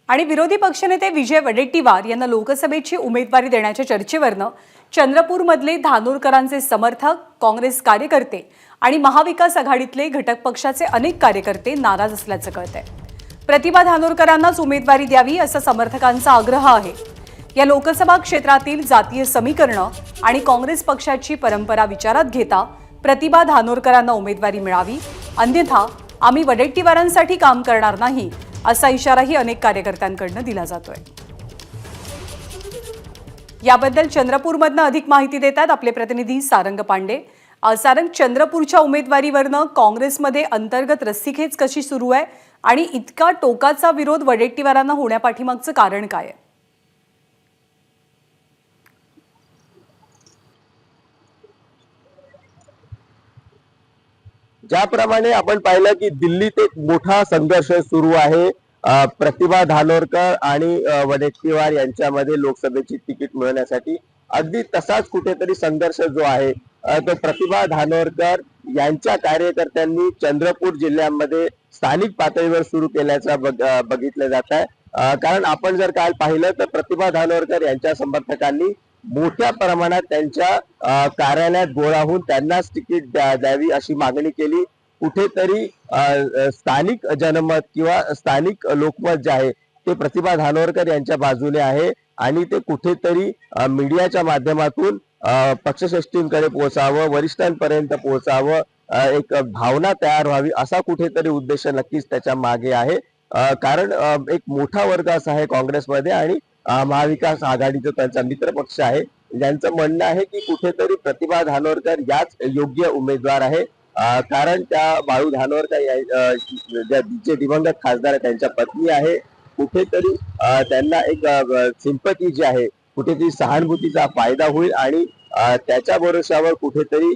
आणि विरोधी पक्षनेते विजय वडेट्टीवार यांना लोकसभेची उमेदवारी देण्याच्या चर्चेवरनं चंद्रपूरमधले धानोरकरांचे समर्थक, काँग्रेस कार्यकर्ते आणि महाविकास आघाडीतले घटक पक्षाचे अनेक कार्यकर्ते नाराज असल्याचं कळतंय। प्रतिभा धानोरकरांनाच उमेदवारी द्यावी असा समर्थकांचा आग्रह आहे। या लोकसभा क्षेत्रातील जातीय समीकरणं आणि काँग्रेस पक्षाची परंपरा विचारात घेता प्रतिभा धानोरकरांना उमेदवारी मिळावी, अन्यथा आम्ही वडेट्टीवारांसाठी काम करणार नाही असा इशाराही अनेक कार्यकर्त्यांकडून दिला जातोय। याबद्दल चंद्रपूरमधनं अधिक माहिती देतात आपले प्रतिनिधी सारंग पांडे। सारंग, चंद्रपूरच्या उमेदवारीवरनं काँग्रेसमध्ये अंतर्गत रस्सीखेच कशी सुरू आहे आणि इतका टोकाचा विरोध वडेट्टीवारांना होण्यापाठीमागचं कारण काय आहे? ज्याप्रमाणे आपण पाहिलं की दिल्लीत एक मोठा संघर्ष सुरू आहे प्रतिभा धानोरकर आणि वडेट्टीवार यांच्यामध्ये लोकसभेची तिकीट मिळवण्यासाठी, अगदी तसाच कुठेतरी संघर्ष जो आहे तो प्रतिभा धानोरकर यांच्या कार्यकर्त्यांनी चंद्रपूर जिल्ह्यामध्ये स्थानिक पातळीवर सुरू केल्याचं बघितलं जात आहे। कारण आपण जर काल पाहिलं तर प्रतिभा धानोरकर यांच्या समर्थकांनी मोठ्या प्रमाणात त्यांच्या कार्यालयात गोळा होऊन त्यांनाच तिकीट द्यावी अशी मागणी केली। कुठेतरी स्थानिक जनमत किंवा स्थानिक लोकमत जे आहे ते प्रतिभा धानोरकर यांच्या बाजूने आहे आणि ते कुठेतरी मीडियाच्या माध्यमातून पक्षश्रेष्ठींकडे पोहोचावं, वरिष्ठांपर्यंत पोहोचावं, एक भावना तयार व्हावी असा कुठेतरी उद्देश नक्कीच त्याच्या मागे आहे। कारण एक मोठा वर्ग असा आहे काँग्रेसमध्ये आणि महाविकास आघाडीचा त्यांचा मित्र पक्ष आहे, ज्यांचं म्हणणं आहे की कुठेतरी प्रतिभा धानोरकर याच योग्य उमेदवार आहे। कारण त्या बाळू धानोरकर जे दिवंगत खासदार त्यांच्या पत्नी आहे, कुठेतरी त्यांना एक सिंपती जी आहे, कुठेतरी सहानुभूतीचा फायदा होईल आणि त्याच्या भरोशावर कुठेतरी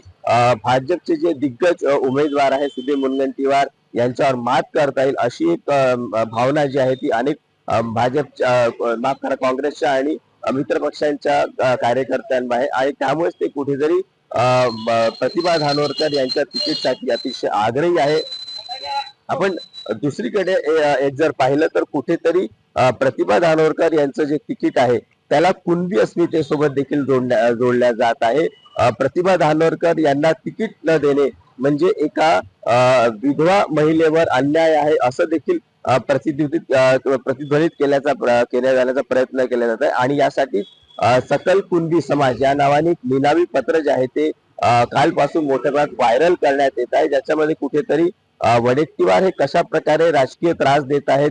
भाजपचे जे दिग्गज उमेदवार आहे सुधीर मुनगंटीवार यांच्यावर मात करता येईल अशी एक भावना जी आहे ती अनेक भाजपच्या काँग्रेसच्या आणि मित्र पक्षांच्या कार्यकर्त्यांमध्ये आणि त्यामुळेच ते कुठेतरी प्रतिभा धानोरकर यांच्या तिकीटसाठी अतिशय आग्रही आहे। आपण दुसरीकडे एक जर पाहिलं तर कुठेतरी प्रतिभा धानोरकर यांचं जे तिकीट आहे त्याला कुणबी अस्मितेसोबत देखील जोडल्या जात आहे। प्रतिभा धानोरकर यांना तिकीट न देणे म्हणजे एका विधवा महिलेवर अन्याय आहे असं देखील प्रतिध्वनित केल्या जाण्याचा प्रयत्न केला जात आहे आणि यासाठी सकल कुणबी समाज या नावाने निनावी पत्र जे आहे ते कालपासून मोठ्या प्रमाणात व्हायरल करण्यात येत आहे, ज्याच्यामध्ये कुठेतरी वडेट्टीवार हे कशा प्रकारे राजकीय त्रास देत आहेत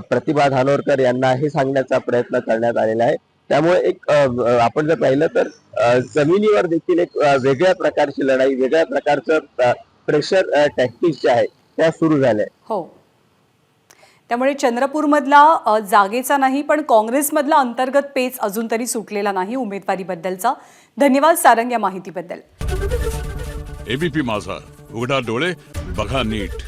प्रतिभा धानोरकर यांना हे सांगण्याचा प्रयत्न करण्यात आलेला आहे। त्यामुळे एक आपण जर पाहिलं तर जमिनीवर देखील एक वेगळ्या प्रकारची लढाई, वेगळ्या प्रकारचं प्रेशर टॅक्टिक्स जे आहे त्या सुरू झाल्या। हो, त्यामुळे चंद्रपूरमधला जागेचा नाही पण काँग्रेसमधला अंतर्गत पेच अजून तरी सुटलेला नाही उमेदवारीबद्दलचा। धन्यवाद सारंग या माहितीबद्दल। एबीपी माझा, उघडा डोळे बघा नीट।